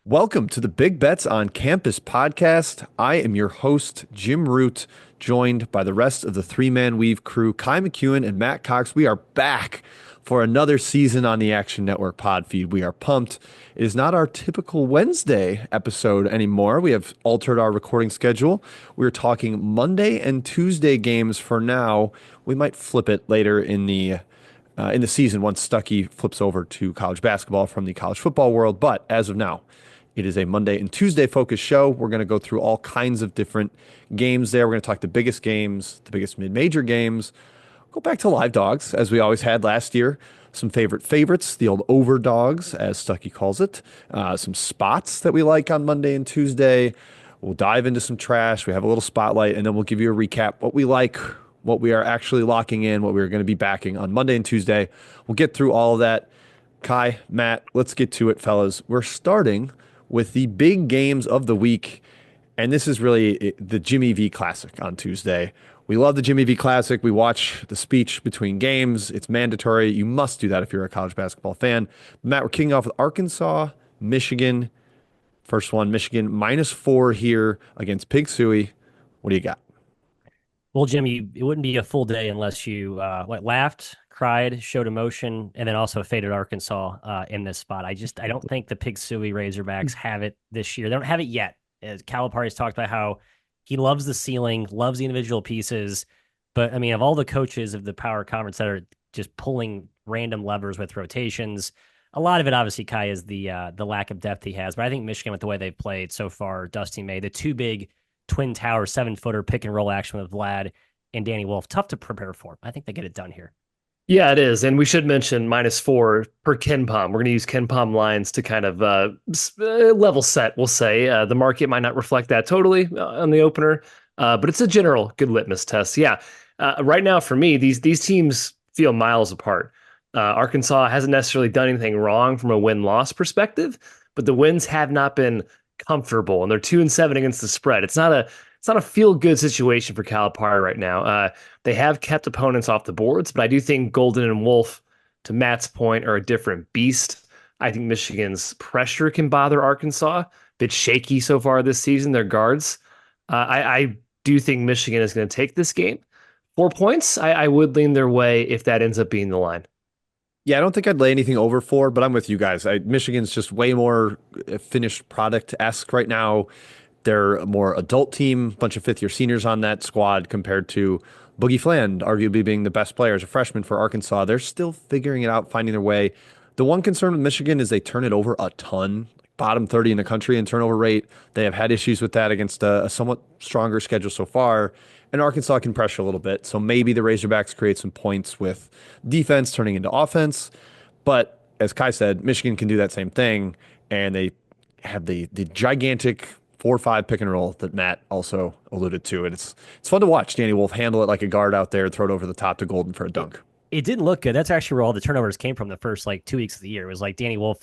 Welcome to the Big Bets on Campus podcast. I am your host, Jim Root, joined by the rest of the three-man weave crew, Ky Mckeon and Matt Cox. We are back for another season on the Action Network pod feed. We are pumped. It is not our typical Wednesday episode anymore. We have altered our recording schedule. We're talking Monday and Tuesday games for now. We might flip it later in the season once Stuckey flips over to college basketball from the college football world. But as of now, it is a Monday and Tuesday focused show. We're going to go through all kinds of different games there. We're going to talk the biggest games, the biggest mid-major games. Go back to live dogs, as we always had last year. Some favorites, the old overdogs, as Stuckey calls it. Some spots that we like on Monday and Tuesday. We'll dive into some trash. We have a little spotlight, and then we'll give you a recap, what we like, what we are actually locking in, what we're going to be backing on Monday and Tuesday. We'll get through all of that. Ky, Matt, let's get to it, fellas. We're starting with the big games of the week. And this is really the Jimmy V Classic on Tuesday. We love the Jimmy V Classic. We watch the speech between games. It's mandatory. You must do that if you're a college basketball fan. Matt, we're kicking off with Arkansas, Michigan. First one, Michigan -4 here against Pig Suey. What do you got? Well, Jimmy, it wouldn't be a full day unless you laughed, cried, showed emotion, and then also faded Arkansas in this spot. I don't think the Pig Sooie Razorbacks have it this year. They don't have it yet. As Calipari's talked about how he loves the ceiling, loves the individual pieces, but I mean, of all the coaches of the Power Conference that are just pulling random levers with rotations, a lot of it obviously Ky is the lack of depth he has. But I think Michigan, with the way they've played so far, Dusty May, the two big twin tower 7-footer pick and roll action with Vlad and Danny Wolf. Tough to prepare for. I think they get it done here. Yeah, it is. And we should mention -4 per Ken Pom. We're going to use Ken Pom lines to kind of level set, we'll say. The market might not reflect that totally on the opener, but it's a general good litmus test. Yeah. Right now, for me, these teams feel miles apart. Arkansas hasn't necessarily done anything wrong from a win-loss perspective, but the wins have not been comfortable, and they're 2-7 against the spread. It's not a feel-good situation for Calipari right now. They have kept opponents off the boards, but I do think Golden and Wolf, to Matt's point, are a different beast. I think Michigan's pressure can bother Arkansas. A bit shaky so far this season, their guards. I do think Michigan is going to take this game. 4 points, I would lean their way if that ends up being the line. Yeah, I don't think I'd lay anything over 4, but I'm with you guys. Michigan's just way more finished product-esque right now. They're a more adult team, bunch of fifth-year seniors on that squad compared to Boogie Fland, arguably being the best player as a freshman for Arkansas. They're still figuring it out, finding their way. The one concern with Michigan is they turn it over a ton, bottom 30 in the country in turnover rate. They have had issues with that against a somewhat stronger schedule so far. And Arkansas can pressure a little bit. So maybe the Razorbacks create some points with defense turning into offense. But as Ky said, Michigan can do that same thing. And they have the gigantic 4-5 pick and roll that Matt also alluded to. And it's fun to watch Danny Wolf handle it like a guard out there, throw it over the top to Golden for a dunk. It didn't look good. That's actually where all the turnovers came from the first 2 weeks of the year. It was like Danny Wolf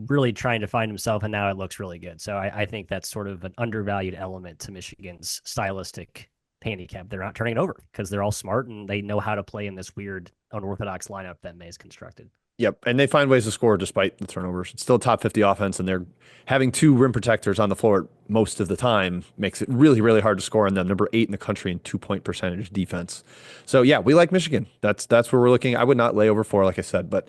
really trying to find himself, and now it looks really good. So I think that's sort of an undervalued element to Michigan's stylistic handicap. They're not turning it over because they're all smart and they know how to play in this weird unorthodox lineup that May's constructed. Yep, and they find ways to score despite the turnovers. It's still a top 50 offense, and they're having 2 rim protectors on the floor most of the time makes it really, really hard to score on them. Number 8 in the country in 2-point percentage defense. So yeah, we like Michigan. That's where we're looking. I would not lay over 4, like I said, but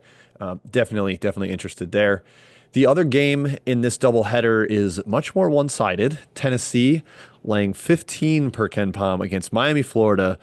definitely interested there. The other game in this doubleheader is much more one-sided. Tennessee laying 15 per Ken Pom against Miami, Florida,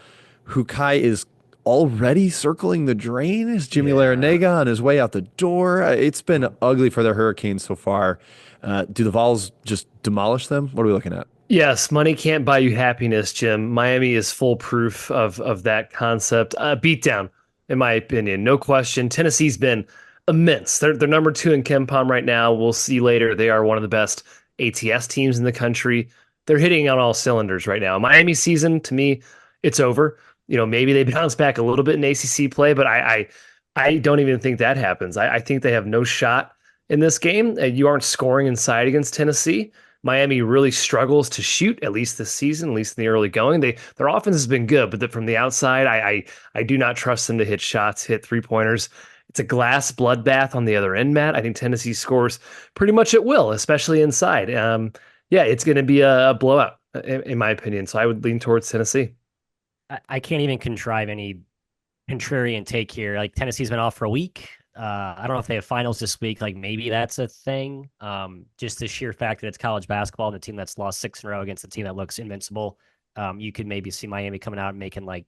who Ky is already circling the drain. Is Jimmy Larinaga on his way out the door? It's been ugly for the Hurricanes so far. Do the Vols just demolish them? What are we looking at? Yes, money can't buy you happiness, Jim. Miami is full proof of that concept. Beatdown, in my opinion, no question. Tennessee's been immense. They're number 2 in Ken Pom right now. We'll see later. They are one of the best ATS teams in the country. They're hitting on all cylinders right now. Miami season, to me, it's over. Maybe they bounce back a little bit in ACC play, but I don't even think that happens. I think they have no shot in this game. You aren't scoring inside against Tennessee. Miami really struggles to shoot, at least this season, at least in the early going. Their offense has been good, but from the outside, I do not trust them to hit shots, hit 3-pointers. It's a glass bloodbath on the other end, Matt. I think Tennessee scores pretty much at will, especially inside. Yeah, it's going to be a blowout, in my opinion. So I would lean towards Tennessee. I can't even contrive any contrarian take here. Like Tennessee's been off for a week. I don't know if they have finals this week. Like maybe that's a thing. Just the sheer fact that it's college basketball and the team that's lost 6 in a row against a team that looks invincible. You could maybe see Miami coming out and making like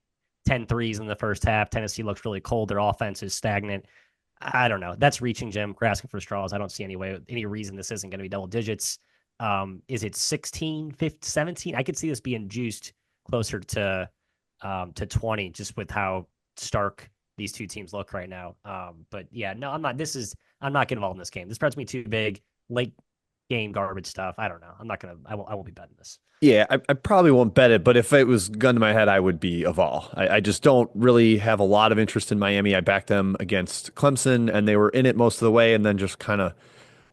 10 threes in the first half. Tennessee looks really cold. Their offense is stagnant. I don't know. That's reaching, Jim. We're asking for straws. I don't see any reason this isn't going to be double digits. Is it 16, 15, 17? I could see this being juiced closer to 20 just with how stark these two teams look right now. But yeah, no, I'm not getting involved in this game. This spreads me too big. Late game garbage stuff. I don't know. I won't be betting this. Yeah, I probably won't bet it, but if it was gun to my head, I would be a vol. I just don't really have a lot of interest in Miami. I backed them against Clemson, and they were in it most of the way, and then just kind of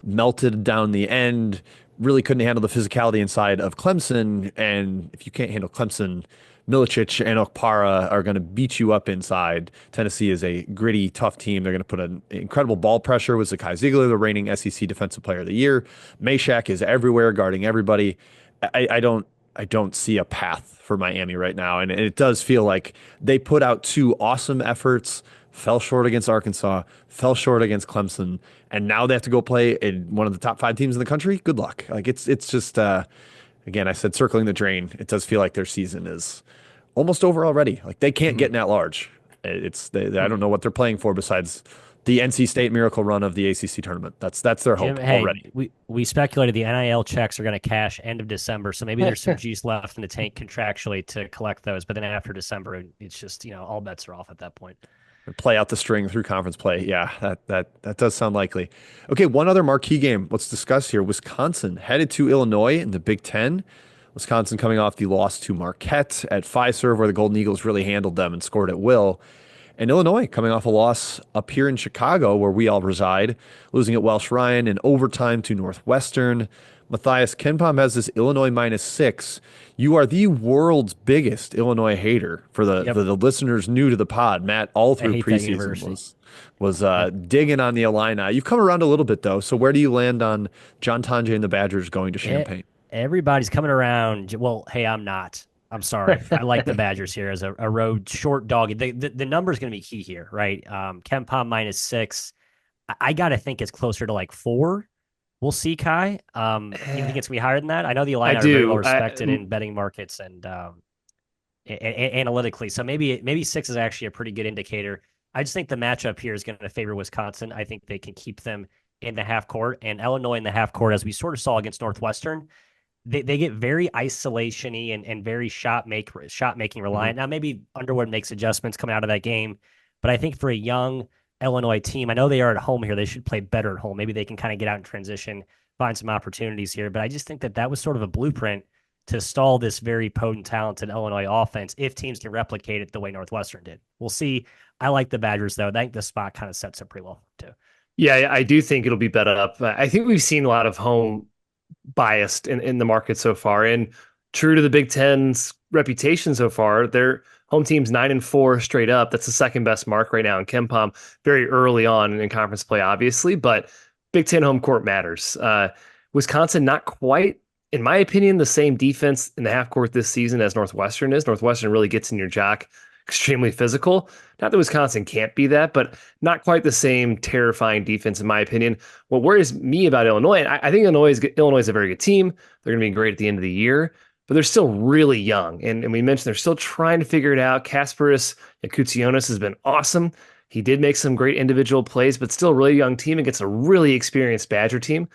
melted down the end. Really couldn't handle the physicality inside of Clemson, and if you can't handle Clemson, Milicic and Okpara are going to beat you up inside. Tennessee is a gritty, tough team. They're going to put an incredible ball pressure with Ky Ziegler, the reigning SEC Defensive Player of the Year. Meshack is everywhere, guarding everybody. I don't see a path for Miami right now, and it does feel like they put out 2 awesome efforts, fell short against Arkansas, fell short against Clemson, and now they have to go play in one of the top 5 teams in the country. Good luck. Like it's just again, I said circling the drain. It does feel like their season is almost over already. Like they can't get in at large. I don't know what they're playing for besides the NC State miracle run of the ACC tournament. That's their hope already. We speculated the NIL checks are going to cash end of December, so maybe there's some juice left in the tank contractually to collect those. But then after December, it's just all bets are off at that point. Play out the string through conference play. Yeah, that does sound likely. Okay, one other marquee game let's discuss here. Wisconsin headed to Illinois in the Big Ten. Wisconsin coming off the loss to Marquette at Fiserv, where the Golden Eagles really handled them and scored at will. And Illinois coming off a loss up here in Chicago, where we all reside, losing at Welsh Ryan in overtime to Northwestern. Matthias, KenPom has this Illinois -6. You are the world's biggest Illinois hater for the listeners new to the pod. Matt, all through preseason was digging on the Illini. You've come around a little bit, though. So where do you land on John Tonje and the Badgers going to Champaign? Everybody's coming around. Well, hey, I'm not. I'm sorry. I like the Badgers here as a road short dog. The number is going to be key here, right? KenPom -6. I got to think it's closer to like 4. We'll see, Ky. You think it's going to be higher than that? I know the Illini are very well respected in betting markets and analytically. So maybe 6 is actually a pretty good indicator. I just think the matchup here is going to favor Wisconsin. I think they can keep them in the half court. And Illinois in the half court, as we sort of saw against Northwestern, they get very isolation-y and very shot-making reliant. Now, maybe Underwood makes adjustments coming out of that game, but I think for a young Illinois team, I know they are at home here. They should play better at home. Maybe they can kind of get out in transition, find some opportunities here. But I just think that was sort of a blueprint to stall this very potent, talented Illinois offense if teams can replicate it the way Northwestern did. We'll see. I like the Badgers, though. I think the spot kind of sets up pretty well, too. Yeah, I do think it'll be bet up. I think we've seen a lot of home biased in the market so far, and true to the Big Ten's reputation so far, their home team's 9-4 straight up. That's the second best mark right now in KenPom, very early on in conference play, obviously, but Big Ten home court matters. Wisconsin, not quite, in my opinion, the same defense in the half court this season as Northwestern is. Northwestern really gets in your jock, extremely physical. Not that Wisconsin can't be that, but not quite the same terrifying defense, in my opinion. What worries me about Illinois, and I think Illinois is a very good team. They're going to be great at the end of the year, but they're still really young. And we mentioned they're still trying to figure it out. Kasparis Yakutsionis has been awesome. He did make some great individual plays, but still a really young team against a really experienced Badger team.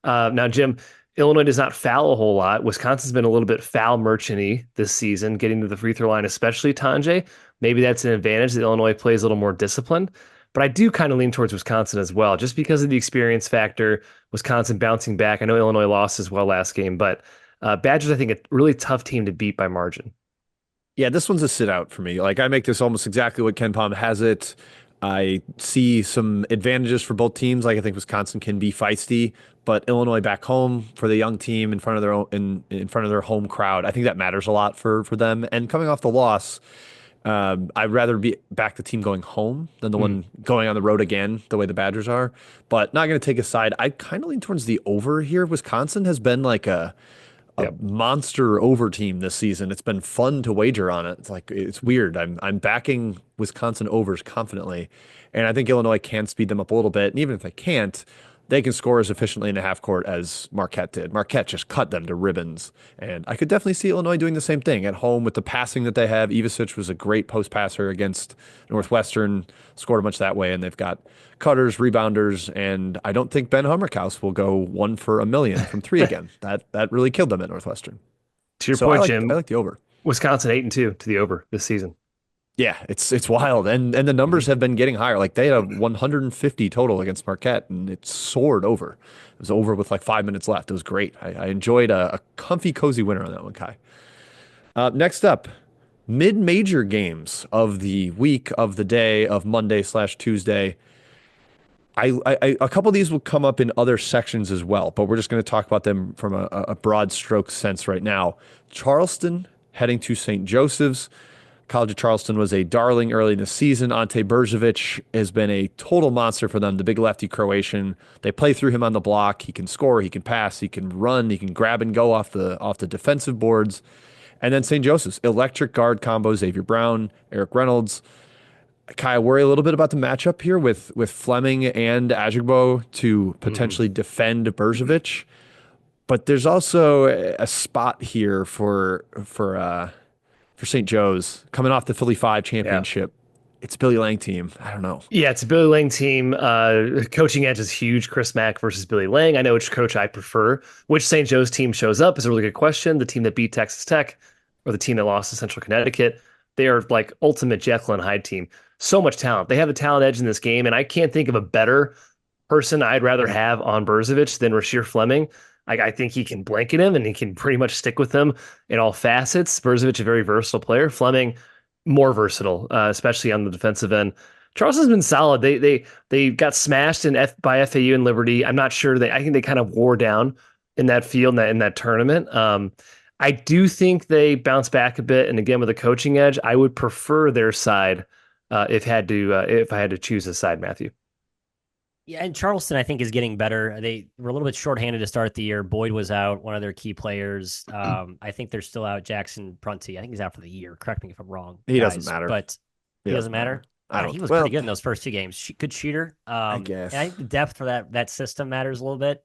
Now, Jim, Illinois does not foul a whole lot. Wisconsin's been a little bit foul merchant-y this season, getting to the free throw line, especially Tonje. Maybe that's an advantage that Illinois plays a little more disciplined. But I do kind of lean towards Wisconsin as well, just because of the experience factor. Wisconsin bouncing back. I know Illinois lost as well last game, but Badgers, I think, a really tough team to beat by margin. Yeah, this one's a sit out for me. Like I make this almost exactly what KenPom has it. I see some advantages for both teams. Like I think Wisconsin can be feisty, but Illinois back home for the young team in front of their own, in front of their home crowd, I think that matters a lot for them. And coming off the loss, I'd rather back the team going home than the one going on the road again, the way the Badgers are. But not going to take a side. I kind of lean towards the over here. Wisconsin has been like a Yep. monster over team this season. It's been fun to wager on it. It's like it's weird. I'm backing Wisconsin overs confidently, and I think Illinois can speed them up a little bit. And even if they can't, they can score as efficiently in the half court as Marquette did. Marquette just cut them to ribbons, and I could definitely see Illinois doing the same thing at home with the passing that they have. Ivasic was a great post passer against Northwestern, scored a bunch that way, and they've got cutters, rebounders, and I don't think Ben Hummerkaus will go 1 for 1 million from three again. That really killed them at Northwestern. To your So point, I Jim, like the over. Wisconsin 8-2 to the over this season. Yeah, it's wild, and the numbers have been getting higher. Like they had a 150 total against Marquette, and it soared over. It was over with like 5 minutes left. It was great. I enjoyed a comfy, cozy winner on that one, Kai. Next up, mid-major games of the week, of the day, of Monday/Tuesday. A couple of these will come up in other sections as well, but we're just going to talk about them from a broad stroke sense right now. Charleston heading to St. Joseph's. College of Charleston was a darling early in the season. Ante Berzovic has been a total monster for them, the big lefty Croatian. They play through him on the block. He can score, he can pass, he can run, he can grab and go off the defensive boards. And then St. Joseph's, electric guard combo, Xavier Brown, Eric Reynolds. Kai, I worry a little bit about the matchup here with Fleming and Ajigbo to potentially defend Berzovic. But there's also a spot here for St. Joe's coming off the Philly 5 championship. It's Billy Lang team. I don't know. Yeah, it's a Billy Lang team. Coaching edge is huge. Chris Mack versus Billy Lang. I know which coach I prefer. Which St. Joe's team shows up is a really good question. The team that beat Texas Tech or the team that lost to Central Connecticut. They are like ultimate Jekyll and Hyde team. So much talent. They have a talent edge in this game, and I can't think of a better person I'd rather have on Berzovic than Rasheer Fleming. I think he can blanket him, and he can pretty much stick with him in all facets. Berzovic, a very versatile player. Fleming, more versatile, especially on the defensive end. Charleston's been solid. They got smashed by FAU and Liberty. I'm not sure I think they kind of wore down in that field in that tournament. I do think they bounce back a bit, and again with a coaching edge, I would prefer their side if I had to choose a side, Matthew. Yeah, and Charleston, I think, is getting better. They were a little bit shorthanded to start the year. Boyd was out, one of their key players. I think they're still out. Jackson Prunty, I think he's out for the year. Correct me if I'm wrong. He doesn't matter. But he doesn't matter. He was pretty good in those first two games. Good shooter. I guess. And I think the depth for that system matters a little bit.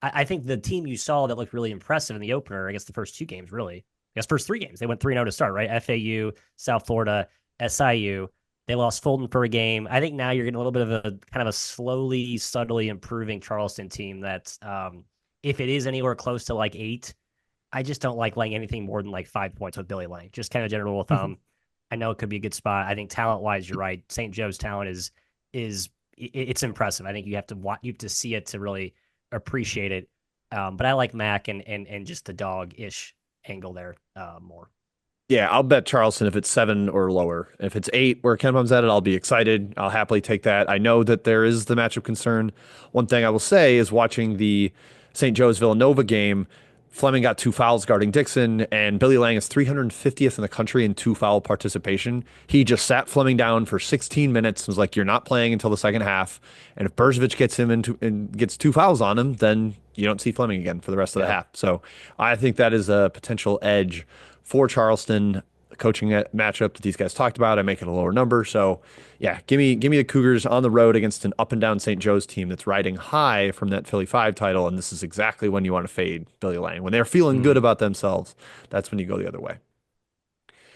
I think the team you saw that looked really impressive in the opener, I guess the first two games, really. I guess first three games, they went 3-0 to start, right? FAU, South Florida, SIU. They lost Fulton for a game. I think now you're getting a little bit of a kind of a slowly, subtly improving Charleston team that if it is anywhere close to like 8, I just don't like laying anything more than like 5 points with Billy Lang. Just kind of general rule of thumb. I know it could be a good spot. I think talent-wise, you're right. St. Joe's talent is it's impressive. I think you have to see it to really appreciate it. But I like Mac and just the dog-ish angle there more. Yeah, I'll bet Charleston if it's 7 or lower. If it's 8 where Ken Palm's at it, I'll be excited. I'll happily take that. I know that there is the matchup concern. One thing I will say is watching the St. Joe's Villanova game, Fleming got 2 fouls guarding Dixon, and Billy Lang is 350th in the country in 2 foul participation. He just sat Fleming down for 16 minutes and was like, "You're not playing until the second half." And if Berzovic gets him and gets 2 fouls on him, then you don't see Fleming again for the rest of the half. So I think that is a potential edge for Charleston. Coaching matchup that these guys talked about, I make it a lower number. So yeah, give me the Cougars on the road against an up and down St. Joe's team that's riding high from that Philly 5 title. And this is exactly when you want to fade Billy Lang. When they're feeling good about themselves, that's when you go the other way.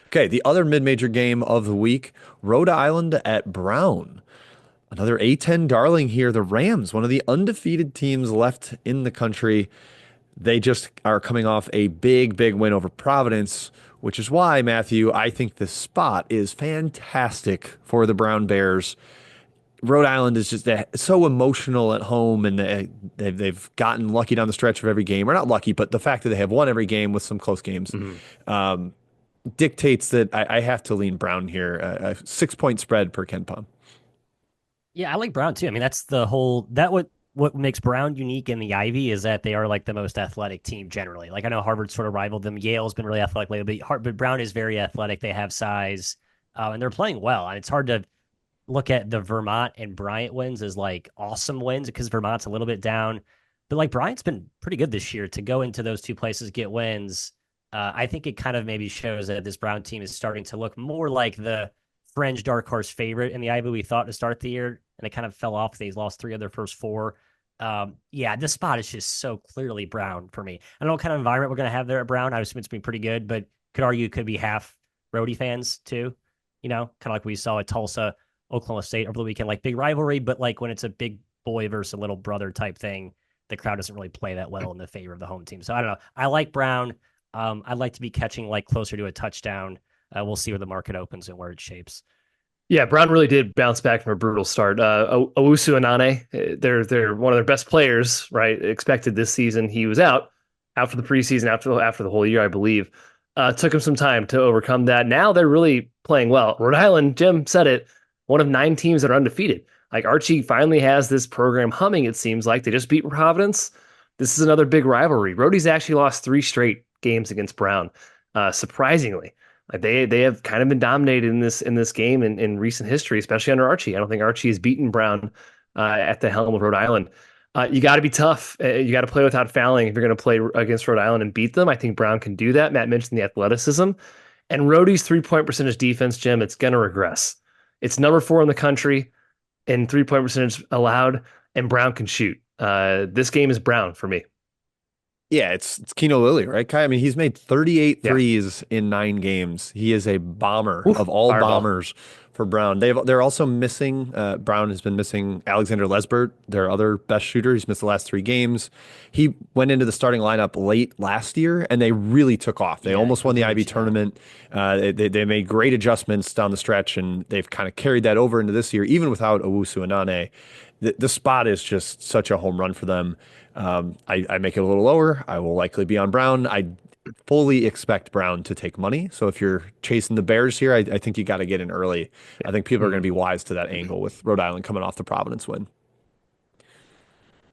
Okay, the other mid-major game of the week, Rhode Island at Brown. Another A10 darling here. The Rams, one of the undefeated teams left in the country. They just are coming off a big win over Providence, which is why, Matthew, I think this spot is fantastic for the Brown Bears. Rhode Island is just so emotional at home, and they've gotten lucky down the stretch of every game. Or not lucky, but the fact that they have won every game with some close games dictates that I have to lean Brown here. A 6-point spread per Ken Palm. Yeah, I like Brown too. I mean, that's what makes Brown unique in the Ivy is that they are like the most athletic team generally. Like I know Harvard sort of rivaled them. Yale's been really athletic lately, but Brown is very athletic. They have size. and they're playing well. And it's hard to look at the Vermont and Bryant wins as like awesome wins because Vermont's a little bit down. But like Bryant's been pretty good this year to go into those two places, get wins. I think it kind of maybe shows that this Brown team is starting to look more like the fringe dark horse favorite in the Ivy we thought to start the year. And they kind of fell off. They lost three of their first four. Yeah, this spot is just so clearly Brown for me. I don't know what kind of environment we're going to have there at Brown. I assume it's been pretty good, but could argue it could be half Rhodey fans too. Kind of like we saw at Tulsa, Oklahoma State over the weekend, like big rivalry, but like when it's a big boy versus a little brother type thing, the crowd doesn't really play that well in the favor of the home team. So I don't know. I like Brown. I'd like to be catching like closer to a touchdown. We'll see where the market opens and where it shapes. Yeah, Brown really did bounce back from a brutal start. Owusu Anane, they're one of their best players, right? Expected this season. He was out for the preseason, after the whole year, I believe. Took him some time to overcome that. Now they're really playing well. Rhode Island, Jim said it, one of 9 teams that are undefeated. Like Archie finally has this program humming, it seems like. They just beat Providence. This is another big rivalry. Rhodey's actually lost 3 straight games against Brown, surprisingly. Like they have kind of been dominated in this game in recent history, especially under Archie. I don't think Archie has beaten Brown at the helm of Rhode Island. You got to be tough. You got to play without fouling if you're going to play against Rhode Island and beat them. I think Brown can do that. Matt mentioned the athleticism. And Rhodey's 3-point percentage defense, Jim, it's going to regress. It's number 4 in the country in 3-point percentage allowed, and Brown can shoot. This game is Brown for me. Yeah, it's Keno Lilly, right, Ky? I mean, he's made 38 threes in 9 games. He is a bomber of all Fireball. bombers for Brown. They're also missing, Brown has been missing Alexander Lesbert, their other best shooter. He's missed the last 3 games. He went into the starting lineup late last year, and they really took off. They almost won the IB tournament. They made great adjustments down the stretch, and they've kind of carried that over into this year, even without Owusu Anane. The spot is just such a home run for them. I make it a little lower. I will likely be on Brown. I fully expect Brown to take money. So if you're chasing the Bears here, I think you got to get in early. I think people are going to be wise to that angle with Rhode Island coming off the Providence win.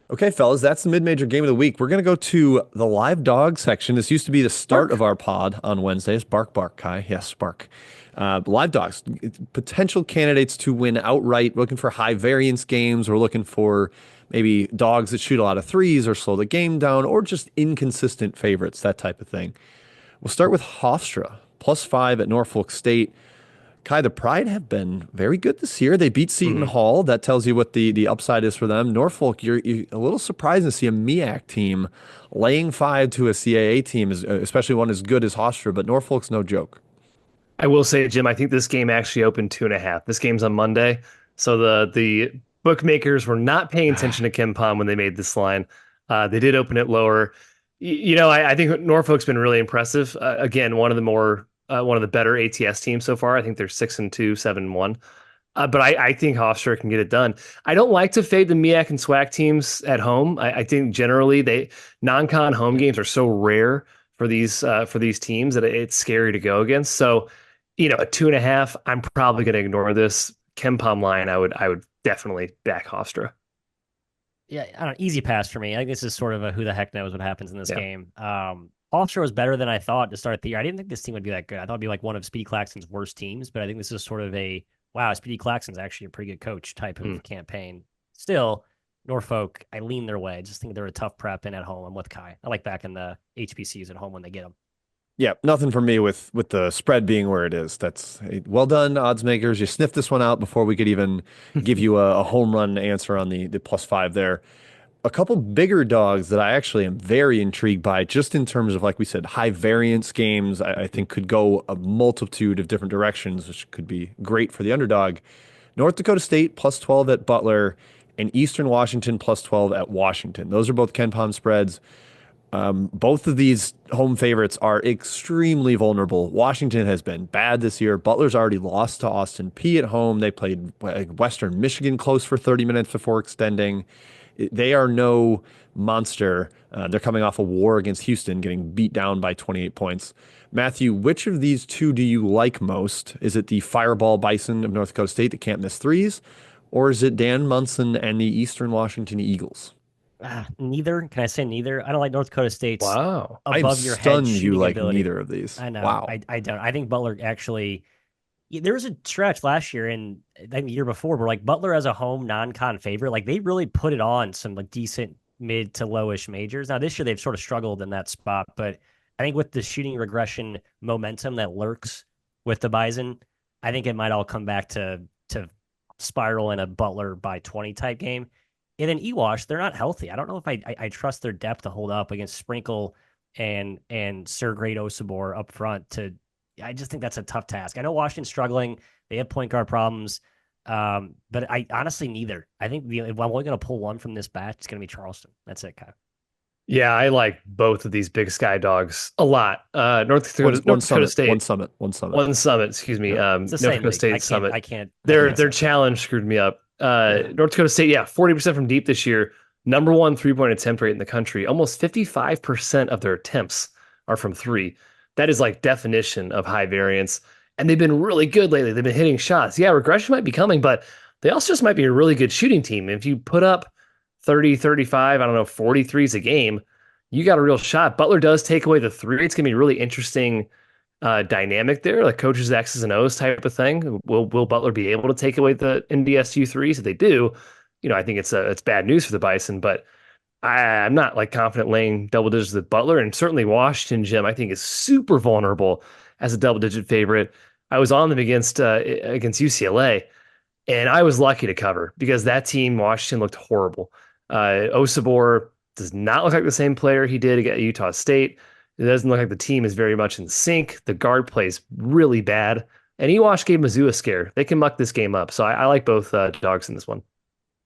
Okay, fellas, that's the mid-major game of the week. We're going to go to the live dog section. This used to be the start of our pod on Wednesdays. Bark, bark, Ky. Yes, bark. Live dogs, potential candidates to win outright. We're looking for high variance games. We're looking for maybe dogs that shoot a lot of threes or slow the game down, or just inconsistent favorites, that type of thing. We'll start with Hofstra, +5 at Norfolk State. Ky, the Pride have been very good this year. They beat Seton Hall. That tells you what the upside is for them. Norfolk, you're a little surprised to see a MEAC team laying 5 to a CAA team, especially one as good as Hofstra, but Norfolk's no joke. I will say, Jim, I think this game actually opened 2.5. This game's on Monday. So the bookmakers were not paying attention to Ken Pom when they made this line. They did open it lower. I think Norfolk's been really impressive. Again, one of the better ATS teams so far. I think they're 6-2, 7-1. But I think Hofstra can get it done. I don't like to fade the MEAC and SWAC teams at home. I think generally non-con home games are so rare for these teams that it's scary to go against. So, at 2.5, I'm probably going to ignore this Ken Pom line. I would definitely back Hofstra. Yeah, I don't know, easy pass for me. I think this is sort of a who the heck knows what happens in this game. Hofstra was better than I thought to start the year. I didn't think this team would be that good. I thought it'd be like one of Speedy Claxton's worst teams, but I think this is sort of wow, Speedy Claxton's actually a pretty good coach type of campaign. Still, Norfolk, I lean their way. I just think they're a tough prep and at home. I'm with Ky. I like back in the HBCUs at home when they get them. Yeah, nothing for me with the spread being where it is. That's well done, odds makers. You sniffed this one out before we could even give you a home run answer on the +5 there. A couple bigger dogs that I actually am very intrigued by, just in terms of, like we said, high variance games, I think could go a multitude of different directions, which could be great for the underdog. North Dakota State +12 at Butler, and Eastern Washington +12 at Washington. Those are both Ken Pom spreads. Both of these home favorites are extremely vulnerable. Washington has been bad this year. Butler's already lost to Austin Peay at home. They played Western Michigan close for 30 minutes before extending. They are no monster. They're coming off a war against Houston, getting beat down by 28 points. Matthew, which of these two do you like most? Is it the Fireball Bison of North Dakota State that can't miss threes? Or is it Dan Munson and the Eastern Washington Eagles? Neither. Can I say neither? I don't like North Dakota State's Wow. above I'm your head stunned you shooting like ability. neither of these. I know. Wow. I don't. I think Butler actually There was a stretch last year and I think the year before where like Butler as a home non-con favorite, like they really put it on some like decent mid to lowish majors. Now this year they've sort of struggled in that spot, but I think with the shooting regression momentum that lurks with the Bison, I think it might all come back to spiral in a Butler by 20 type game. And then Ewash, they're not healthy. I don't know if I trust their depth to hold up against Sprinkle and Sir Great Osibor up front to I just think that's a tough task. I know Washington's struggling. They have point guard problems. But I honestly neither. I think if I'm only going to pull one from this batch, it's going to be Charleston. That's it, Kyle. Yeah, I like both of these Big Sky dogs a lot. North Dakota State, one Summit. Excuse me. Yeah. It's the North same Dakota thing. State Summit. I can't. Their challenge screwed me up. North Dakota State, 40% from deep this year. Number one 3-point attempt rate in the country. Almost 55% of their attempts are from three. That is like definition of high variance. And they've been really good lately. They've been hitting shots. Yeah, regression might be coming, but they also just might be a really good shooting team. If you put up 30, 35, 43s a game, you got a real shot. Butler does take away the three. It's going to be really interesting dynamic there, like coaches X's and O's type of thing. Will Butler be able to take away the NDSU threes? If they do, I think it's bad news for the Bison, but I'm not like confident laying double digits with Butler, and certainly Washington, Jim, I think is super vulnerable as a double digit favorite. I was on them against UCLA, and I was lucky to cover because that team, Washington, looked horrible. Osibor does not look like the same player he did at Utah State. It doesn't look like the team is very much in sync. The guard plays really bad, and Ewash gave Mizzou a scare. They can muck this game up, so I like both dogs in this one.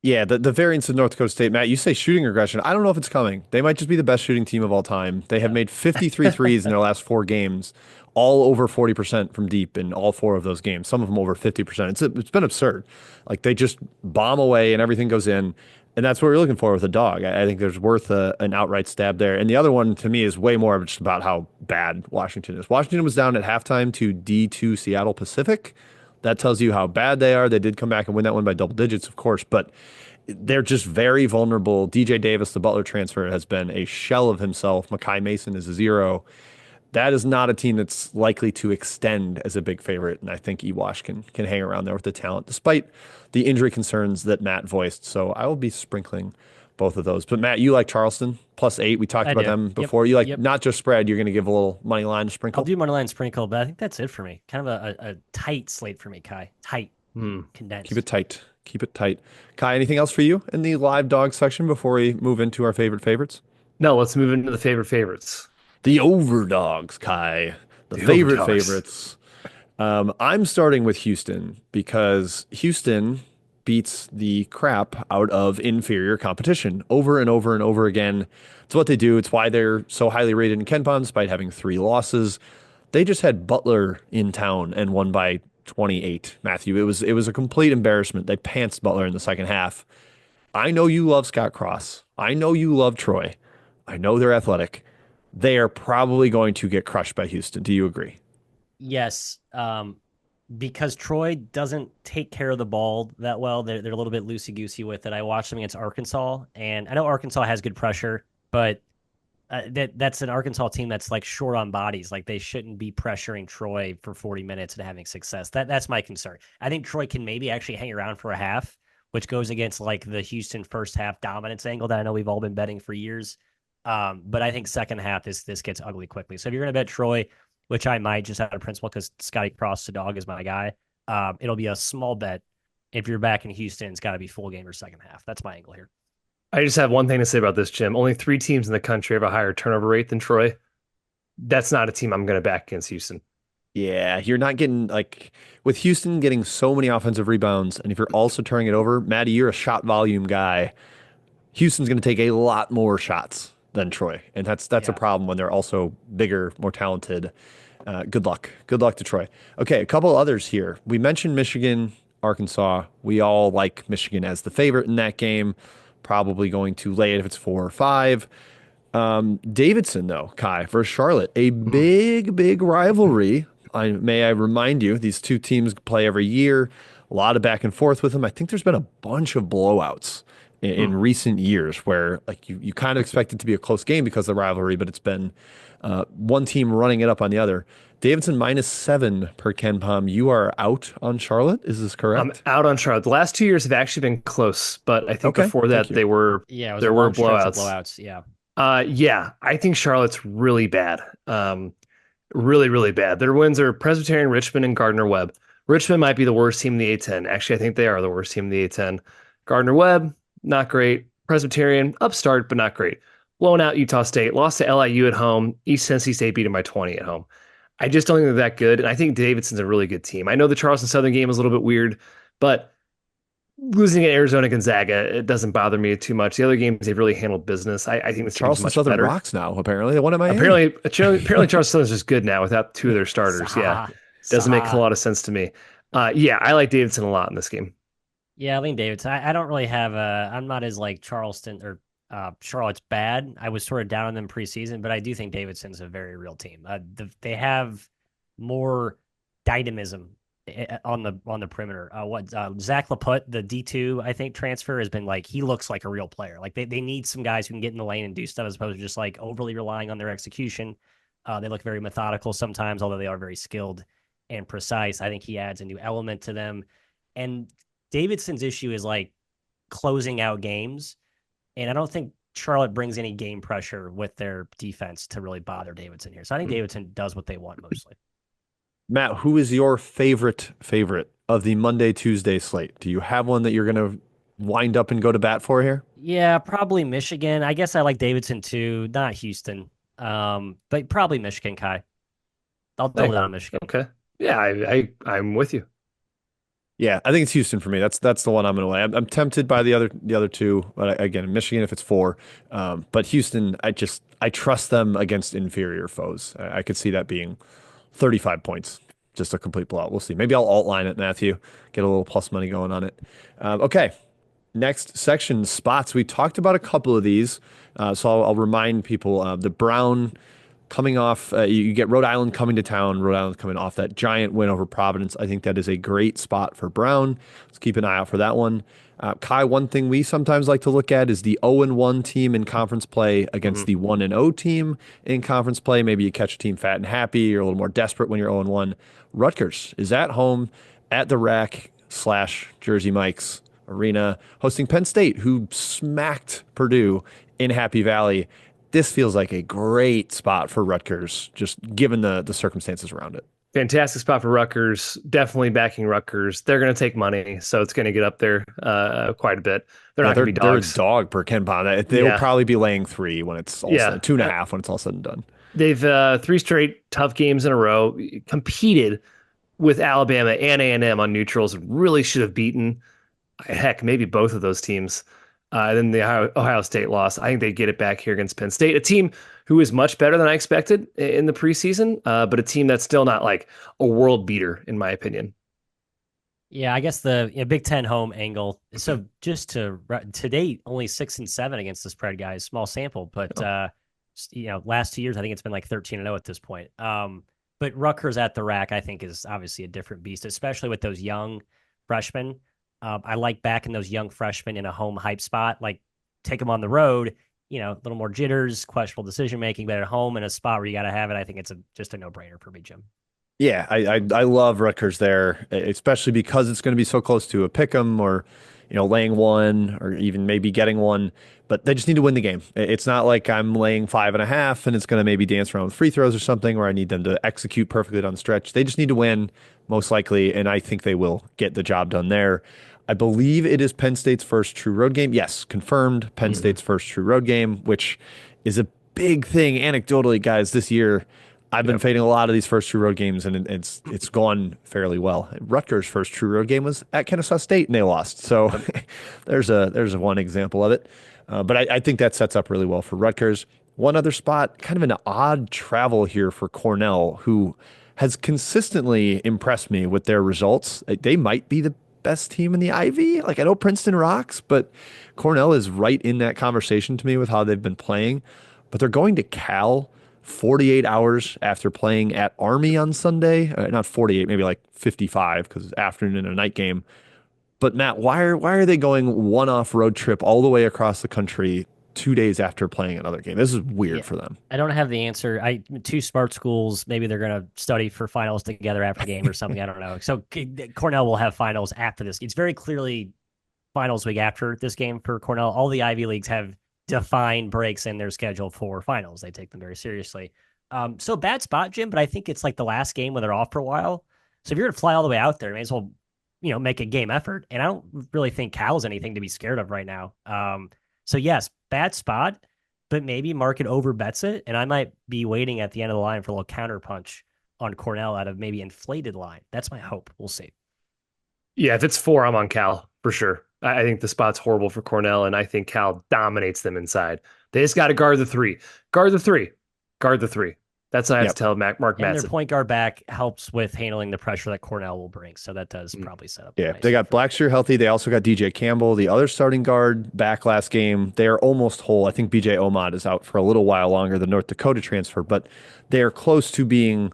Yeah, the variance of North Dakota State, Matt, you say shooting regression. I don't know if it's coming. They might just be the best shooting team of all time. They have made 53 threes in their last 4 games, all over 40% from deep in all 4 of those games, some of them over 50%. It's been absurd. Like they just bomb away and everything goes in. And that's what we're looking for with a dog. I think there's worth an outright stab there. And the other one to me is way more just about how bad Washington is. Washington was down at halftime to D2 Seattle Pacific. That tells you how bad they are. They did come back and win that one by double digits, of course, but they're just very vulnerable. DJ Davis, the Butler transfer, has been a shell of himself. Ky Mckeon is a 0. That is not a team that's likely to extend as a big favorite, and I think Ewash can hang around there with the talent, despite the injury concerns that Matt voiced. So I will be sprinkling both of those. But Matt, you like Charleston +8. We talked about them before. You like not just spread. You're going to give a little money line sprinkle. I'll do money line sprinkle, but I think that's it for me. Kind of a tight slate for me, Ky. Tight, condensed. Keep it tight. Keep it tight. Ky, anything else for you in the live dog section before we move into our favorite favorites? No, let's move into the favorite favorites. The overdogs, Ky. The favorite overdogs. Favorites. I'm starting with Houston because Houston beats the crap out of inferior competition over and over and over again. It's what they do. It's why they're so highly rated in KenPom despite having 3 losses. They just had Butler in town and won by 28, Matthew. It was a complete embarrassment. They pantsed Butler in the second half. I know you love Scott Cross. I know you love Troy. I know they're athletic. They are probably going to get crushed by Houston. Do you agree? Yes, because Troy doesn't take care of the ball that well. They're a little bit loosey-goosey with it. I watched them against Arkansas, and I know Arkansas has good pressure, but that's an Arkansas team that's like short on bodies. Like they shouldn't be pressuring Troy for 40 minutes and having success. That's my concern. I think Troy can maybe actually hang around for a half, which goes against like the Houston first half dominance angle that I know we've all been betting for years. But I think second half this gets ugly quickly. So if you're going to bet Troy, which I might just out of principle because Scotty Cross the dog is my guy, it'll be a small bet. If you're back in Houston, it's got to be full game or second half. That's my angle here. I just have one thing to say about this, Jim. Only 3 teams in the country have a higher turnover rate than Troy. That's not a team I'm going to back against Houston. Yeah, you're not getting like with Houston getting so many offensive rebounds, and if you're also turning it over, Matty, you're a shot volume guy. Houston's going to take a lot more shots than Troy, and that's a problem when they're also bigger, more talented. Good luck. Good luck to Troy. Okay, a couple others here. We mentioned Michigan, Arkansas. We all like Michigan as the favorite in that game. Probably going to lay it if it's 4 or 5. Davidson, though, Ky, versus Charlotte. A big rivalry. May I remind you, these two teams play every year. A lot of back and forth with them. I think there's been a bunch of blowouts in recent years, where like you kind of expect it to be a close game because of the rivalry, but it's been one team running it up on the other. Davidson -7 per Ken Palm. You are out on Charlotte. Is this I'm correct? out on Charlotte. The last 2 years have actually been close, but I think Okay, before thank that you. they were Yeah, it was a there were long stretch of blowouts. blowouts. Yeah. Yeah, I think Charlotte's really bad. Really, really bad. Their wins are Presbyterian, Richmond, and Gardner Webb. Richmond might be the worst team in the A10. Actually, I think they are the worst team in the A10. Gardner Webb, not great. Presbyterian, upstart, but not great. Blown out Utah State, lost to LIU at home. East Tennessee State beat them by 20 at home. I just don't think they're that good. And I think Davidson's a really good team. I know the Charleston Southern game is a little bit weird, but losing at Arizona Gonzaga, it doesn't bother me too much. The other games, they've really handled business. I think this team's Charleston much Southern better. rocks now. Apparently, they won at Miami. Apparently Charleston Southern's just good now without two of their starters. Yeah, Saha. doesn't make a Saha. lot of sense to me. Yeah, I like Davidson a lot in this game. Yeah, I lean Davidson. I don't really have a. I'm not as like Charleston or Charlotte's bad. I was sort of down on them preseason, but I do think Davidson's a very real team. They have more dynamism on the perimeter. Zach Laput, the D2, I think transfer has been like he looks like a real player. Like they need some guys who can get in the lane and do stuff as opposed to just like overly relying on their execution. They look very methodical sometimes, although they are very skilled and precise. I think he adds a new element to them. And Davidson's issue is like closing out games. And I don't think Charlotte brings any game pressure with their defense to really bother Davidson here. So I think Davidson does what they want mostly. Matt, who is your favorite of the Monday, Tuesday slate? Do you have one that you're going to wind up and go to bat for here? Yeah, probably Michigan. I guess I like Davidson too, not Houston. But probably Michigan, Ky. I'll double down on Michigan. Okay. Yeah, I'm with you. Yeah, I think it's Houston for me. That's the one I'm going to lay. I'm tempted by the other two, but again, Michigan if it's 4. But Houston, I trust them against inferior foes. I could see that being 35 points, just a complete blowout. We'll see. Maybe I'll alt line it, Matthew. Get a little plus money going on it. Okay, next section, spots. We talked about a couple of these, so I'll remind people. The Brown coming off, you get Rhode Island coming to town. Rhode Island coming off that giant win over Providence. I think that is a great spot for Brown. Let's keep an eye out for that one. Ky, one thing we sometimes like to look at is the 0-1 team in conference play against the 1-0 team in conference play. Maybe you catch a team fat and happy. You're a little more desperate when you're 0-1. Rutgers is at home at the Rack/Jersey Mike's Arena, hosting Penn State, who smacked Purdue in Happy Valley. This feels like a great spot for Rutgers, just given the circumstances around it. Fantastic spot for Rutgers. Definitely backing Rutgers. They're going to take money, so it's going to get up there quite a bit. They're not going to be dogs. They're a dog per Ken Palm. They will probably be laying 3 when it's all said, 2.5 when it's all said and done. They've 3 straight tough games in a row. Competed with Alabama and A&M on neutrals. Really should have beaten. Heck, maybe both of those teams. Then the Ohio State loss. I think they get it back here against Penn State, a team who is much better than I expected in the preseason, but a team that's still not like a world beater, in my opinion. Yeah, I guess the Big Ten home angle. So just to date, only 6-7 against the spread, guys. Small sample, but last 2 years, I think it's been like 13-0 at this point. But Rutgers at the Rack, I think, is obviously a different beast, especially with those young freshmen. I like backing those young freshmen in a home hype spot, like take them on the road, a little more jitters, questionable decision-making, but at home in a spot where you got to have it, I think it's just a no-brainer for me, Jim. Yeah, I love Rutgers there, especially because it's going to be so close to a pick 'em or, laying 1 or even maybe getting 1, but they just need to win the game. It's not like I'm laying 5.5 and it's going to maybe dance around with free throws or something where I need them to execute perfectly down the stretch. They just need to win, most likely, and I think they will get the job done there. I believe it is Penn State's first true road game. Yes, confirmed Penn State's first true road game, which is a big thing anecdotally, guys, this year. I've been fading a lot of these first true road games, and it's gone fairly well. Rutgers' first true road game was at Kennesaw State, and they lost. So there's one example of it. But I think that sets up really well for Rutgers. One other spot, kind of an odd travel here for Cornell, who has consistently impressed me with their results. They might be the best team in the Ivy. Like I know Princeton rocks, but Cornell is right in that conversation to me with how they've been playing. But they're going to Cal 48 hours after playing at Army on Sunday. Not 48, maybe like 55 because it's afternoon and a night game. But Matt, why are they going one-off road trip all the way across the country 2 days after playing another game? This is weird Yeah, for them. I don't have the answer. Two smart schools, maybe they're going to study for finals together after game or something. I don't know. So Cornell will have finals after this. It's very clearly finals week after this game for Cornell. All the Ivy Leagues have defined breaks in their schedule for finals. They take them very seriously. So bad spot, Jim, but I think it's like the last game when they're off for a while. So if you're going to fly all the way out there, you may as well, make a game effort. And I don't really think Cal's anything to be scared of right now. So yes, bad spot, but maybe market over bets it. And I might be waiting at the end of the line for a little counter punch on Cornell out of maybe inflated line. That's my hope. We'll see. Yeah, if it's 4, I'm on Cal for sure. I think the spot's horrible for Cornell, and I think Cal dominates them inside. They just got to guard the 3. Guard the 3. Guard the 3. That's what I have to tell Mark And Madsen. their point guard back helps with handling the pressure that Cornell will bring. So that does probably set up. Yeah, they got Blackshear healthy. They also got DJ Campbell, the other starting guard, back last game. They are almost whole. I think BJ Omad is out for a little while longer, the North Dakota transfer, but they are close to being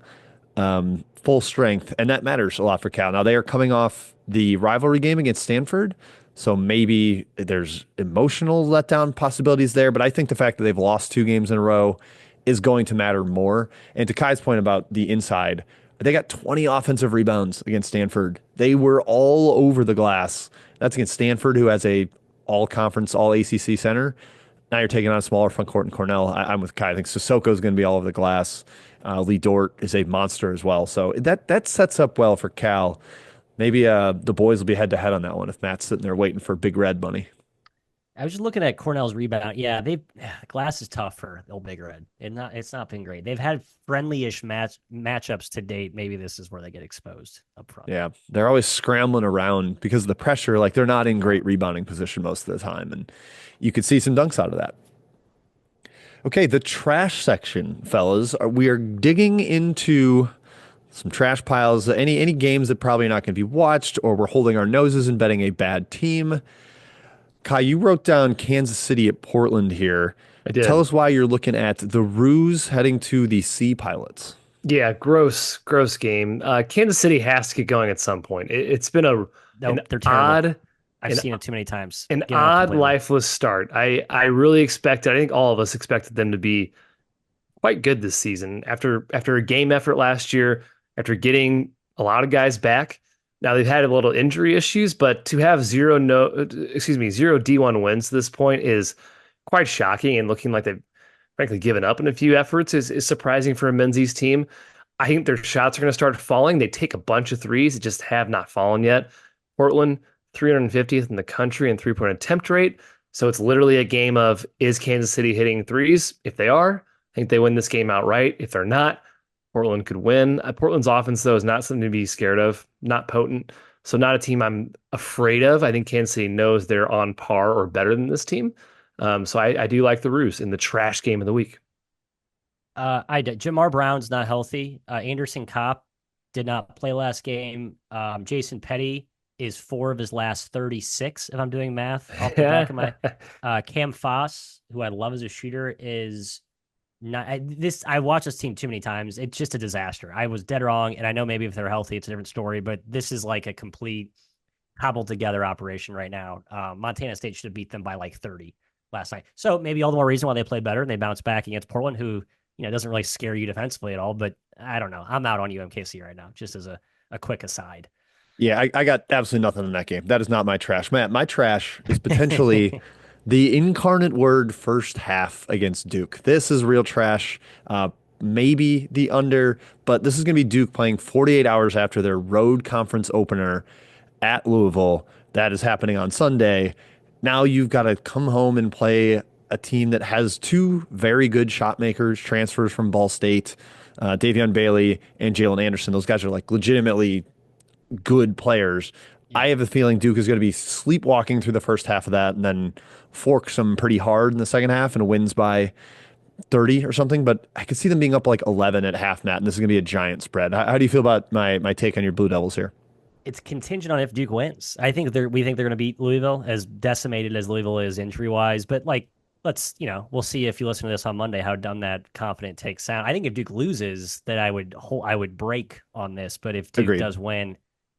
full strength, and that matters a lot for Cal. Now, they are coming off the rivalry game against Stanford, so maybe there's emotional letdown possibilities there, but I think the fact that they've lost 2 games in a row is going to matter more. And to Kai's point about the inside, they got 20 offensive rebounds against Stanford. They were all over the glass. That's against Stanford, who has a all-conference, all-ACC center. Now you're taking on a smaller front court in Cornell. I'm with Kai. I think Sissoko is going to be all over the glass. Lee Dort is a monster as well. So that sets up well for Cal. Maybe the boys will be head-to-head on that one if Matt's sitting there waiting for Big Red money. I was just looking at Cornell's rebound. Yeah, glass is tough for old Big Red. It's not been great. They've had friendly-ish matchups to date. Maybe this is where they get exposed up front. Yeah, they're always scrambling around because of the pressure. Like they're not in great rebounding position most of the time, and you could see some dunks out of that. Okay, the trash section, fellas. We are digging into some trash piles. Any games that probably are not going to be watched, or we're holding our noses and betting a bad team. Kai, you wrote down Kansas City at Portland here. I did. Tell us why you're looking at the Roos heading to the Sea Pilots. Yeah, gross game. Kansas City has to get going at some point. It's been an they're terrible. odd. I've seen it too many times. An odd, lifeless start. I really expected, I think all of us expected them to be quite good this season. After a game effort last year, after getting a lot of guys back. Now they've had a little injury issues, but to have zero D1 wins to this point is quite shocking, and looking like they've frankly given up in a few efforts is surprising for a Menzies team. I think their shots are going to start falling. They take a bunch of threes that just have not fallen yet. Portland, 350th in the country in three-point attempt rate. So it's literally a game of, is Kansas City hitting threes? If they are, I think they win this game outright. If they're not, Portland could win. Portland's offense, though, is not something to be scared of, not potent. So not a team I'm afraid of. I think Kansas City knows they're on par or better than this team. So I do like the Roos in the trash game of the week. I did. Jamar Brown's not healthy. Anderson Kopp did not play last game. Jason Petty is 4 of his last 36, if I'm doing math off the back of my. Cam Foss, who I love as a shooter, is not. I watched this team too many times. It's just a disaster. I was dead wrong, and I know maybe if they're healthy, it's a different story. But this is like a complete cobbled together operation right now. Montana State should have beat them by like 30 last night. So maybe all the more reason why they played better and they bounced back against Portland, who doesn't really scare you defensively at all. But I don't know. I'm out on UMKC right now, just as a quick aside. Yeah, I got absolutely nothing in that game. That is not my trash. Matt, my trash is potentially the incarnate word first half against Duke. This is real trash. Maybe the under, but this is going to be Duke playing 48 hours after their road conference opener at Louisville. That is happening on Sunday. Now you've got to come home and play a team that has 2 very good shot makers, transfers from Ball State, Davion Bailey and Jalen Anderson. Those guys are like legitimately good players. Yeah. I have a feeling Duke is going to be sleepwalking through the first half of that and then forks them pretty hard in the second half and wins by 30 or something. But I could see them being up like 11 at half, Matt, and this is going to be a giant spread. How do you feel about my take on your Blue Devils here? It's contingent on if Duke wins. We think they're going to beat Louisville, as decimated as Louisville is injury wise. But we'll see if you listen to this on Monday how dumb that confident take sound. I think if Duke loses, then I would break on this. But if Duke does win,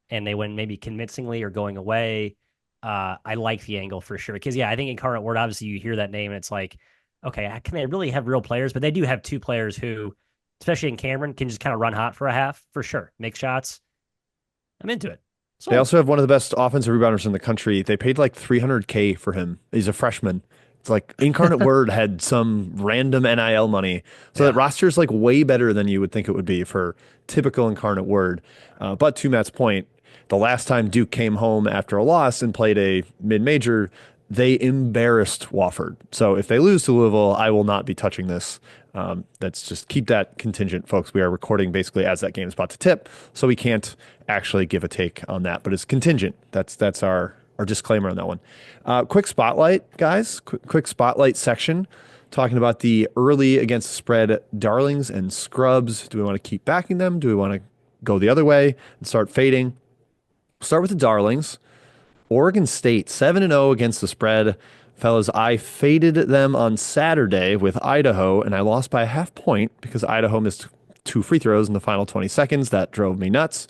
and they win maybe convincingly or going away, I like the angle for sure. Because, yeah, I think Incarnate Word, obviously, you hear that name and it's like, okay, can they really have real players? But they do have two players who, especially in Cameron, can just kind of run hot for a half for sure. Make shots. I'm into it. They Sold. also have one of the best offensive rebounders in the country. They paid like 300K for him. He's a freshman. It's like Incarnate Word had some random NIL money. So that Yeah. roster is like way better than you would think it would be for typical Incarnate Word. But to Matt's point, the last time Duke came home after a loss and played a mid-major, they embarrassed Wofford. So if they lose to Louisville, I will not be touching this. That's just keep that contingent, folks. We are recording basically as that game is about to tip, so we can't actually give a take on that, but it's contingent. That's our disclaimer on that one. Quick spotlight, guys. Quick spotlight section talking about the early against the spread darlings and scrubs. Do we want to keep backing them? Do we want to go the other way and start fading? Start with the darlings. Oregon State 7-0 against the spread. Fellas, I faded them on Saturday with Idaho, and I lost by a half point because Idaho missed 2 free throws in the final 20 seconds. That drove me nuts.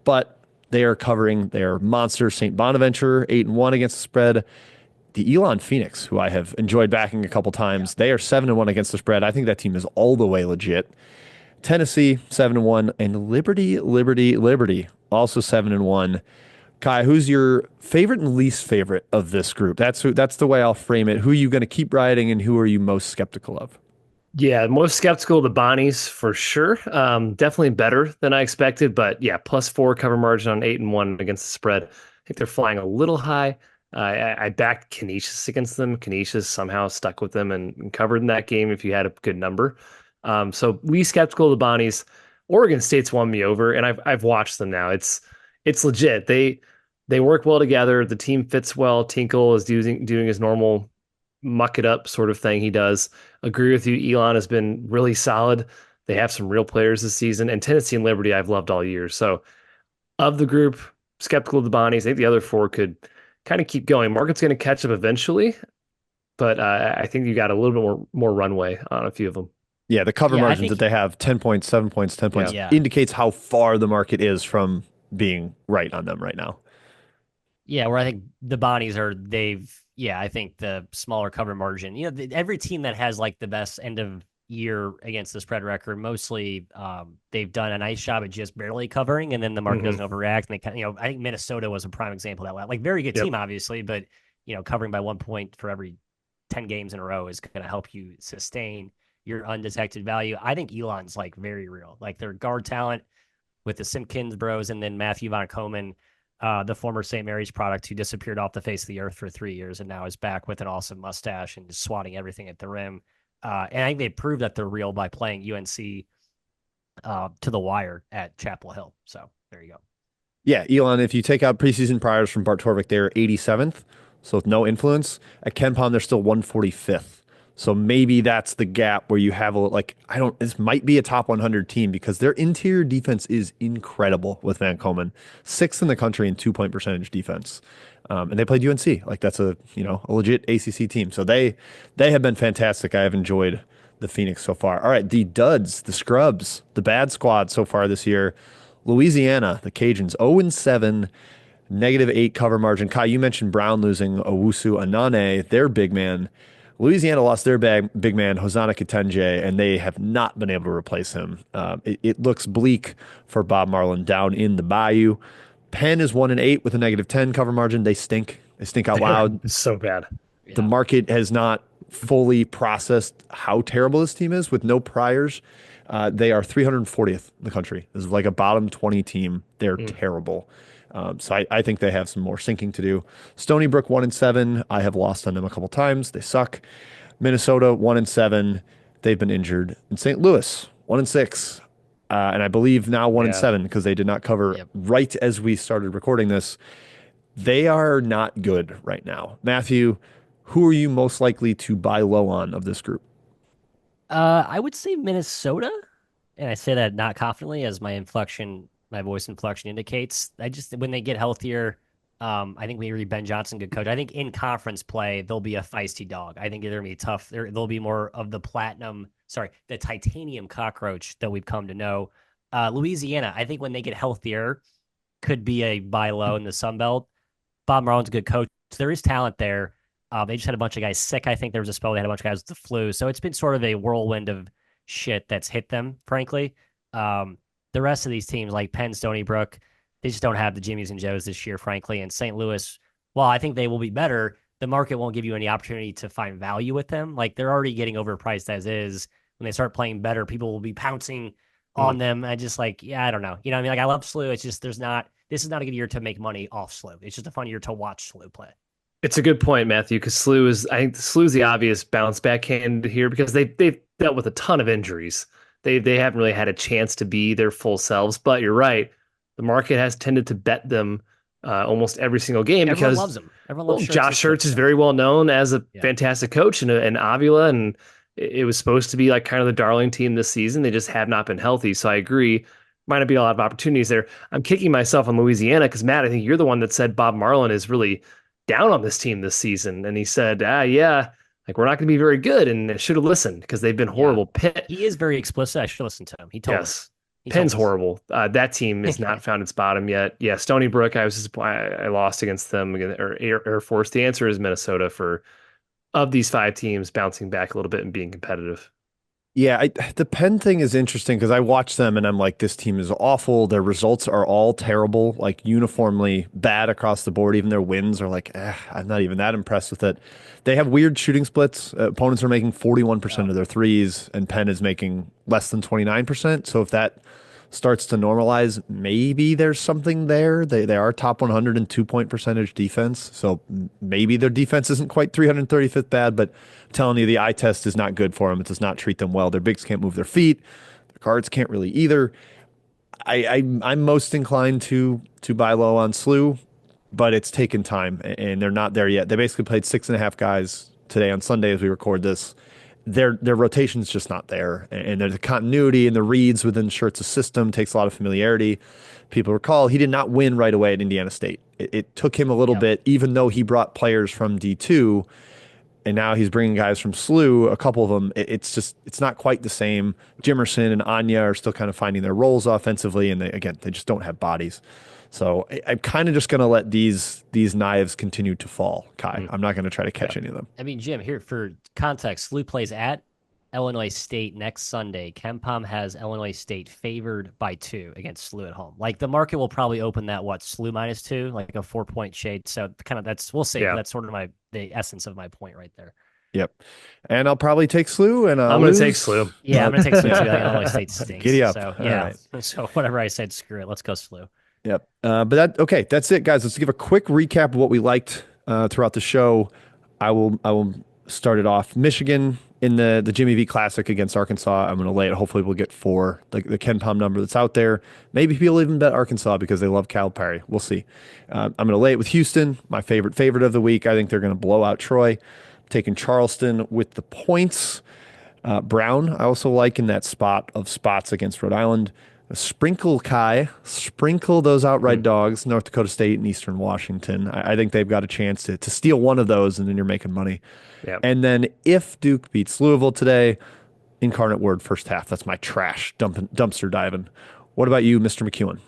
But they are covering their monster St. Bonaventure, 8-1 against the spread. The Elon Phoenix, who I have enjoyed backing a couple times, they are 7-1 against the spread. I think that team is all the way legit. Tennessee, 7-1, and Liberty, also 7-1. Ky, who's your favorite and least favorite of this group? That's the way I'll frame it. Who are you going to keep riding, and who are you most skeptical of? Yeah, most skeptical of the Bonnies for sure. Definitely better than I expected, but yeah, +4 cover margin on 8-1 against the spread. I think they're flying a little high. I backed Canisius against them. Canisius somehow stuck with them and covered in that game if you had a good number. So least skeptical of the Bonnies. Oregon State's won me over, and I've watched them now. It's legit. They work well together. The team fits well. Tinkle is doing his normal muck it up sort of thing he does. Agree with you. Elon has been really solid. They have some real players this season, and Tennessee and Liberty I've loved all year. So of the group, skeptical of the Bonnies. I think the other four could kind of keep going. Market's going to catch up eventually, but I think you got a little bit more runway on a few of them. Yeah, the cover Yeah, I margins think, that they have, 10 points, 7 points, 10 points, yeah. indicates how far the market is from being right on them right now. Yeah, where I think the Bonnies I think the smaller cover margin. Every team that has like the best end of year against the spread record, mostly they've done a nice job at just barely covering, and then the market doesn't overreact. And they kind of, I think Minnesota was a prime example of that. Like very good team, obviously, but covering by 1 point for every 10 games in a row is going to help you sustain your undetected value. I think Elon's like very real. Like their guard talent with the Simpkins bros, and then Matthew Von Komen, the former St. Mary's product who disappeared off the face of the earth for 3 years and now is back with an awesome mustache and just swatting everything at the rim. And I think they proved that they're real by playing UNC to the wire at Chapel Hill. So there you go. Yeah, Elon, if you take out preseason priors from Bart Torvik, they're 87th, so with no influence. At Ken Palm, they're still 145th. So maybe that's the gap where you have this might be a top 100 team because their interior defense is incredible with Van Komen, sixth in the country in 2-point percentage defense. And they played UNC. Like that's a legit ACC team. So they have been fantastic. I have enjoyed the Phoenix so far. All right, the duds, the scrubs, the bad squad so far this year. Louisiana, the Cajuns, 0-7, -8 cover margin. Ky, you mentioned Brown losing Owusu Anane, their big man. Louisiana lost their big man, Hosanna Ketenje, and they have not been able to replace him. It looks bleak for Bob Marlin down in the Bayou. Penn is 1-8 with a -10 cover margin. They stink. They stink out loud. It's so bad. The market has not fully processed how terrible this team is with no priors. They are 340th in the country. This is like a bottom 20 team. They're terrible. So I think they have some more sinking to do. Stony Brook 1-7. I have lost on them a couple times. They suck. Minnesota 1-7. They've been injured. And St. Louis 1-6. And I believe now 1-7 because they did not cover right as we started recording this. They are not good right now. Matthew, who are you most likely to buy low on of this group? I would say Minnesota, and I say that not confidently as my voice inflection indicates. When they get healthier, I think maybe Ben Johnson, good coach. I think in conference play, they'll be a feisty dog. I think they're going to be tough. They'll be more of the the titanium cockroach that we've come to know. Louisiana, I think when they get healthier, could be a buy low in the Sun Belt. Bob Marlin's a good coach. So there is talent there. They just had a bunch of guys sick. I think there was a spell they had a bunch of guys with the flu. So it's been sort of a whirlwind of shit that's hit them, frankly. The rest of these teams like Penn, Stony Brook, they just don't have the Jimmies and Joes this year, frankly. And St. Louis, while I think they will be better, the market won't give you any opportunity to find value with them. Like they're already getting overpriced as is. When they start playing better, people will be pouncing on them. I just like, yeah, I don't know. You know what I mean? Like I love SLEW. It's just this is not a good year to make money off SLEW. It's just a fun year to watch SLEW play. It's a good point, Matthew, because I think SLEW is the obvious bounce back candidate here because they've dealt with a ton of injuries. They haven't really had a chance to be their full selves. But you're right, the market has tended to bet them almost every single game Everyone because loves them. Everyone loves Josh Schertz is very well known as a fantastic coach and Avila, and it was supposed to be like kind of the darling team this season. They just have not been healthy. So I agree. Might not be a lot of opportunities there. I'm kicking myself on Louisiana because, Matt, I think you're the one that said Bob Marlin is really down on this team this season. And he said, yeah, like we're not going to be very good. And I should have listened because they've been horrible. Pitt, he is very explicit. I should listen to him. He told us. Penn's horrible. That team has not found its bottom yet. Yeah, Stony Brook, I was disappointed. I lost against them, or Air Force. The answer is Minnesota of these 5 teams bouncing back a little bit and being competitive. Yeah, the Penn thing is interesting because I watch them and I'm like, this team is awful. Their results are all terrible, like uniformly bad across the board. Even their wins are like, I'm not even that impressed with it. They have weird shooting splits. Opponents are making 41% of their threes, and Penn is making less than 29%. So if that starts to normalize, maybe there's something there. They are top 100 in 2-point percentage defense. So maybe their defense isn't quite 335th bad, but I'm telling you, the eye test is not good for them. It does not treat them well. Their bigs can't move their feet. Their guards can't really either. I'm most inclined to buy low on SLEW, but it's taken time and they're not there yet. They basically played 6.5 guys today on Sunday as we record this. Their rotation's just not there, and there's the continuity and the reads within Schertz's system takes a lot of familiarity. People recall he did not win right away at Indiana State. It took him a little bit, even though he brought players from D2, and now he's bringing guys from SLEW. A couple of them, it's not quite the same. Jimerson and Anya are still kind of finding their roles offensively, and they just don't have bodies. So I'm kind of just going to let these knives continue to fall, Ky. I'm not going to try to catch any of them. I mean, Jim, here for context, SLEW plays at Illinois State next Sunday. KenPom has Illinois State favored by 2 against SLEW at home. Like the market will probably open that SLEW -2, like a 4-point shade. So kind of we'll see. Yeah. That's sort of the essence of my point right there. Yep. And I'll probably take SLEW, and I'm going to take SLEW. Yeah, I'm going to take SLEW too. Illinois State stinks. Giddy up. So yeah. Right. So whatever I said, screw it. Let's go SLEW. Yep. But that's it, guys. Let's give a quick recap of what we liked throughout the show. I will start it off. Michigan in the Jimmy V Classic against Arkansas. I'm going to lay it. Hopefully we'll get 4, the KenPom number that's out there. Maybe people even bet Arkansas because they love Calipari. We'll see. I'm going to lay it with Houston, my favorite of the week. I think they're going to blow out Troy. I'm taking Charleston with the points. Brown, I also like in that spot of spots against Rhode Island. Sprinkle those outright dogs, North Dakota State and Eastern Washington. I think they've got a chance to steal one of those, and then you're making money. Yep. And then if Duke beats Louisville today, incarnate word first half. That's my trash dumpster diving. What about you, Mr. McKeon?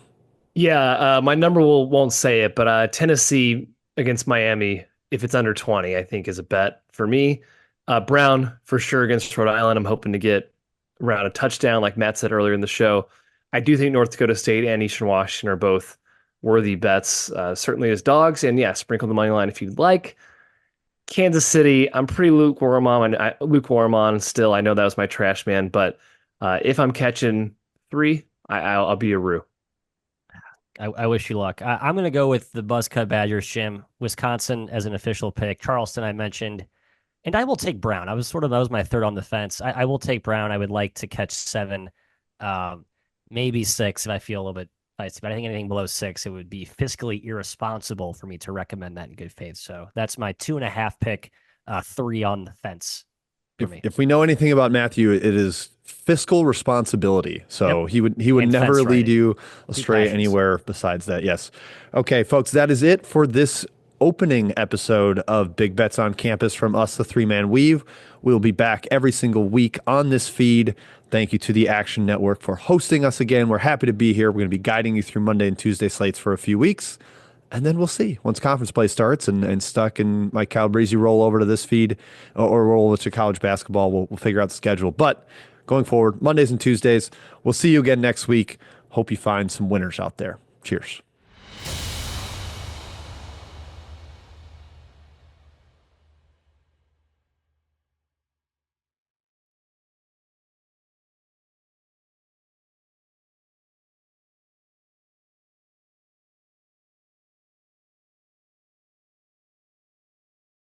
Yeah, my number won't say it, but Tennessee against Miami, if it's under 20, I think is a bet for me. Brown for sure against Rhode Island. I'm hoping to get around a touchdown, like Matt said earlier in the show. I do think North Dakota State and Eastern Washington are both worthy bets, certainly as dogs. And yeah, sprinkle the money line if you'd like. Kansas City, I'm pretty lukewarm on still. I know that was my trash man, but if I'm catching 3, I'll be a Roo. I wish you luck. I'm going to go with the Buzzcut Badgers, Jim. Wisconsin as an official pick. Charleston, I mentioned. And I will take Brown. That was my third on the fence. I will take Brown. I would like to catch 7. Maybe 6 if I feel a little bit spicy, but I think anything below 6, it would be fiscally irresponsible for me to recommend that in good faith. So that's my 2.5 pick, 3 on the fence for me. If we know anything about Matthew, it is fiscal responsibility. So he would never lead you astray anywhere besides that. Yes. Okay, folks, that is it for this opening episode of Big Bets on Campus from us, the 3-Man Weave. We'll be back every single week on this feed. Thank you to the Action Network for hosting us again. We're happy to be here. We're going to be guiding you through Monday and Tuesday slates for a few weeks. And then we'll see once conference play starts and Stuck and Mike Calabrese roll over to this feed or roll over to college basketball. We'll figure out the schedule. But going forward, Mondays and Tuesdays, we'll see you again next week. Hope you find some winners out there. Cheers.